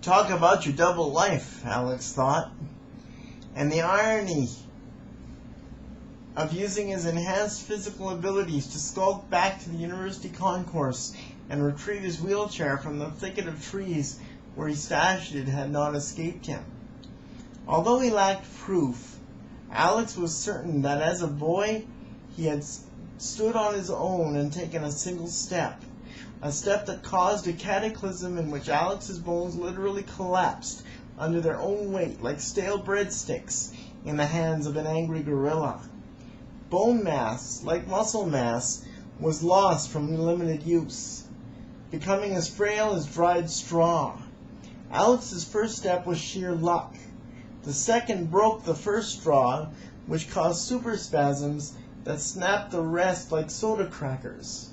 Talk about your double life, Alex thought. And the irony of using his enhanced physical abilities to skulk back to the university concourse and retrieve his wheelchair from the thicket of trees where he stashed it had not escaped him. Although he lacked proof, Alex was certain that as a boy he had stood on his own and taken a single step, a step that caused a cataclysm in which Alex's bones literally collapsed under their own weight like stale breadsticks in the hands of an angry gorilla. Bone mass, like muscle mass, was lost from limited use, becoming as frail as dried straw. Alex's first step was sheer luck. The second broke the first straw, which caused super spasms that snapped the rest like soda crackers.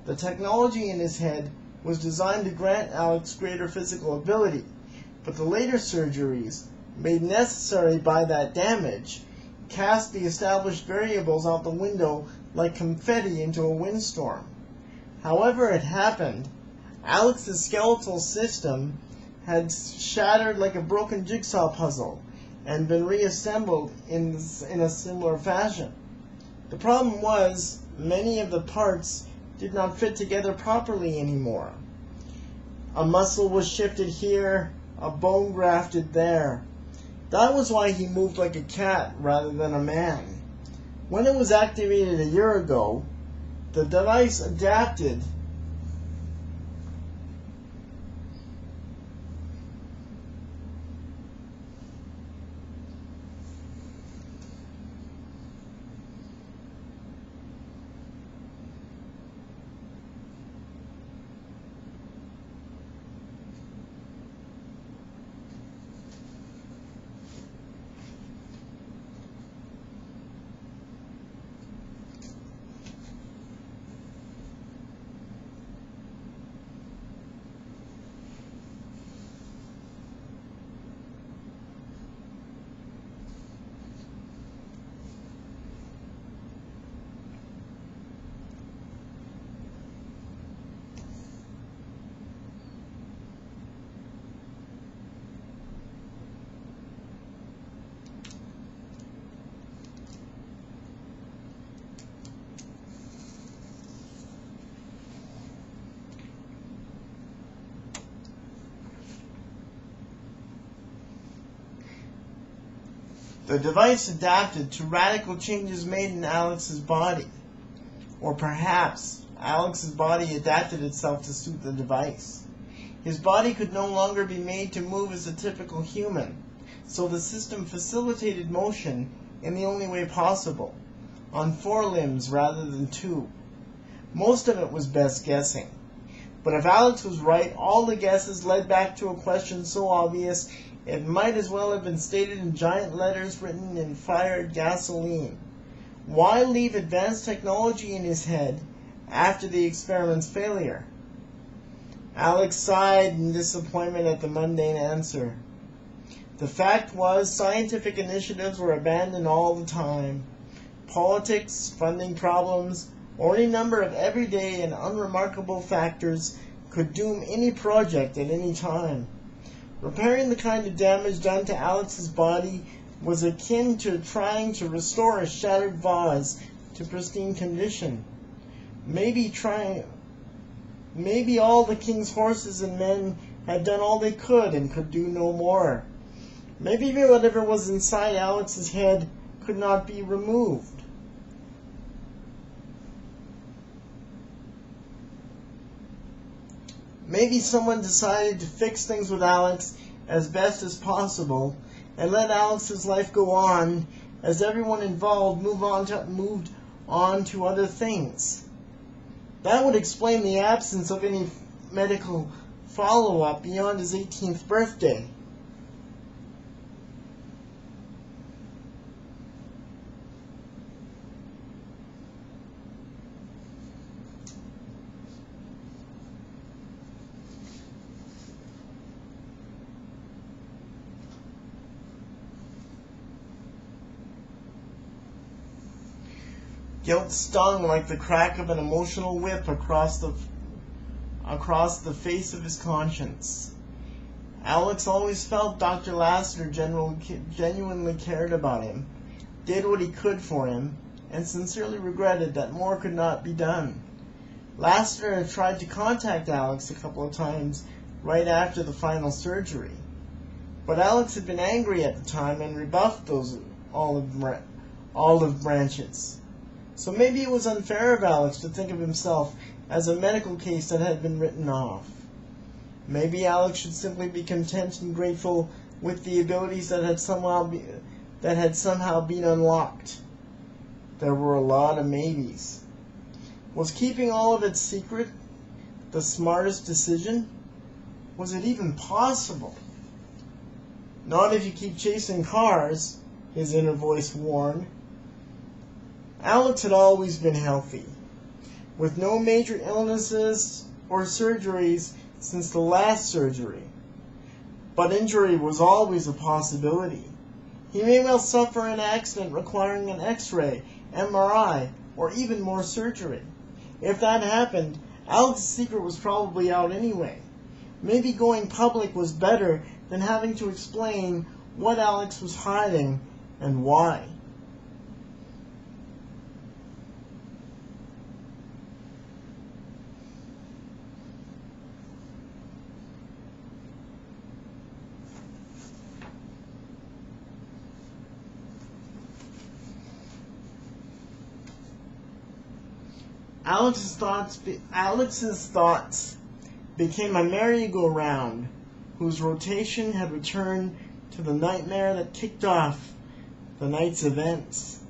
The technology in his head was designed to grant Alex greater physical ability, but the later surgeries, made necessary by that damage, cast the established variables out the window like confetti into a windstorm. However it happened, Alex's skeletal system had shattered like a broken jigsaw puzzle and been reassembled in a similar fashion. The problem was, many of the parts did not fit together properly anymore. A muscle was shifted here, a bone grafted there. That was why he moved like a cat rather than a man. When it was activated a year ago, the device adapted The device adapted to radical changes made in Alex's body. Or perhaps Alex's body adapted itself to suit the device. His body could no longer be made to move as a typical human, so the system facilitated motion in the only way possible, on 4 limbs rather than 2. Most of it was best guessing. But if Alex was right, all the guesses led back to a question so obvious it might as well have been stated in giant letters written in fired gasoline. Why leave advanced technology in his head after the experiment's failure? Alex sighed in disappointment at the mundane answer. The fact was, scientific initiatives were abandoned all the time. Politics, funding problems, or any number of everyday and unremarkable factors could doom any project at any time. Repairing the kind of damage done to Alex's body was akin to trying to restore a shattered vase to pristine condition. Maybe all the king's horses and men had done all they could and could do no more. Maybe whatever was inside Alex's head could not be removed. Maybe someone decided to fix things with Alex as best as possible and let Alex's life go on as everyone involved moved on to other things. That would explain the absence of any medical follow-up beyond his 18th birthday. Guilt stung like the crack of an emotional whip across the face of his conscience. Alex always felt Dr. Lassiter genuinely cared about him, did what he could for him, and sincerely regretted that more could not be done. Lassiter had tried to contact Alex a couple of times right after the final surgery, but Alex had been angry at the time and rebuffed those olive branches. So maybe it was unfair of Alex to think of himself as a medical case that had been written off. Maybe Alex should simply be content and grateful with the abilities that had somehow been unlocked. There were a lot of maybes. Was keeping all of it secret the smartest decision? Was it even possible? Not if you keep chasing cars, his inner voice warned. Alex had always been healthy, with no major illnesses or surgeries since the last surgery. But injury was always a possibility. He may well suffer an accident requiring an X-ray, MRI, or even more surgery. If that happened, Alex's secret was probably out anyway. Maybe going public was better than having to explain what Alex was hiding and why. Alex's thoughts became a merry-go-round whose rotation had returned to the nightmare that kicked off the night's events.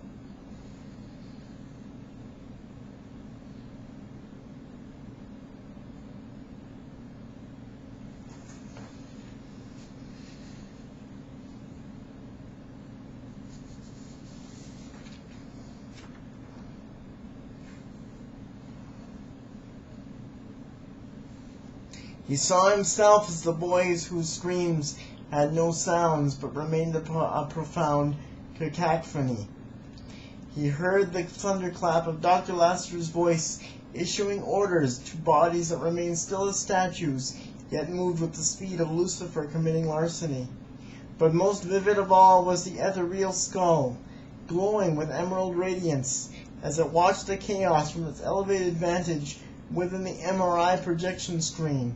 He saw himself as the boys whose screams had no sounds but remained a profound cacophony. He heard the thunderclap of Dr. Lassiter's voice issuing orders to bodies that remained still as statues, yet moved with the speed of Lucifer committing larceny. But most vivid of all was the ethereal skull, glowing with emerald radiance, as it watched the chaos from its elevated vantage within the MRI projection screen.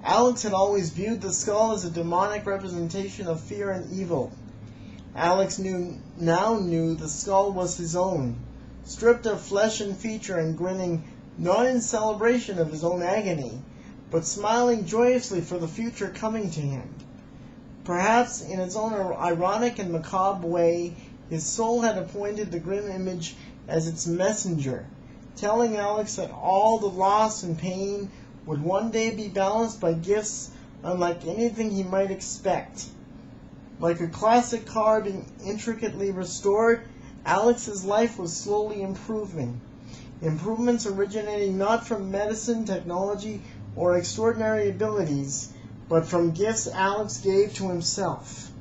Alex had always viewed the skull as a demonic representation of fear and evil. Alex now knew the skull was his own, stripped of flesh and feature and grinning not in celebration of his own agony, but smiling joyously for the future coming to him. Perhaps in its own ironic and macabre way, his soul had appointed the grim image as its messenger, telling Alex that all the loss and pain would one day be balanced by gifts unlike anything he might expect. Like a classic car being intricately restored, Alex's life was slowly improving. Improvements originating not from medicine, technology, or extraordinary abilities, but from gifts Alex gave to himself.